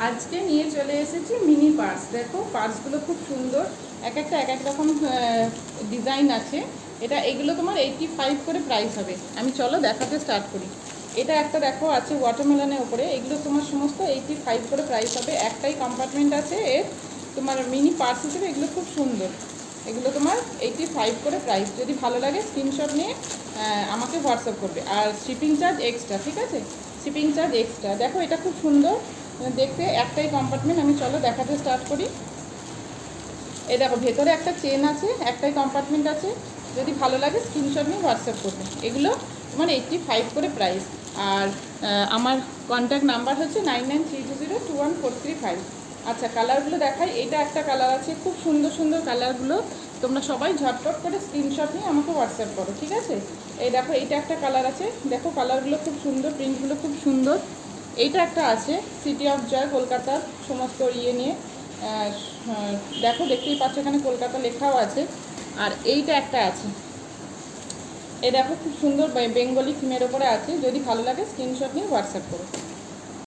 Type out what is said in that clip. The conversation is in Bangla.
আজকে নিয়ে চলে এসেছি মিনি পার্স। দেখো পার্সগুলো খুব সুন্দর, এক একটা এক এক রকম ডিজাইন আছে। এগুলো তোমার 85 করে প্রাইস হবে। আমি চলো দেখাতে স্টার্ট করি। এটা একটা দেখো আছে ওয়াটারমেলনের ওপরে, এগুলো তোমার সমস্ত 85 করে প্রাইস হবে। একটাই কম্পার্টমেন্ট আছে এর, তোমার মিনি পার্স হিসেবে এগুলো খুব সুন্দর। এগুলো তোমার 85 করে প্রাইস। যদি ভালো লাগে স্ক্রিনশট নিয়ে আমাকে হোয়াটসঅ্যাপ করবে। আর শিপিং চার্জ এক্সট্রা, ঠিক আছে? Shipping charge extra. দেখো এটা খুব সুন্দর দেখতে, একটাই কম্পার্টমেন্ট। আমি চলো দেখাতে স্টার্ট করি। এই দেখো ভেতরে একটা চেন আছে, একটাই কম্পার্টমেন্ট আছে। যদি ভালো লাগে স্ক্রিনশট নিয়ে হোয়াটসঅ্যাপ করবে। এগুলো তোমার 85 করে প্রাইস। আর আমার কন্ট্যাক্ট নাম্বার হচ্ছে 9932021435। আচ্ছা কালারগুলো দেখাই। এটা একটা কালার আছে, খুব সুন্দর সুন্দর কালারগুলো। তোমরা সবাই ঝটপট করে স্ক্রিনশট নিয়ে আমাকে হোয়াটসঅ্যাপ করো, ঠিক আছে? এই দেখো এইটা একটা কালার আছে, দেখো কালারগুলো খুব সুন্দর, প্রিন্টগুলো খুব সুন্দর। এইটা একটা আছে সিটি অফ জয়, কলকাতার সমস্ত নিয়ে। দেখো দেখতেই পাচ্ছ এখানে কলকাতা লেখাও আছে। আর এইটা একটা আছে, এই দেখো খুব সুন্দর বেঙ্গলি থিমের ওপরে আছে। যদি ভালো লাগে স্ক্রিনশট নিয়ে হোয়াটসঅ্যাপ করো।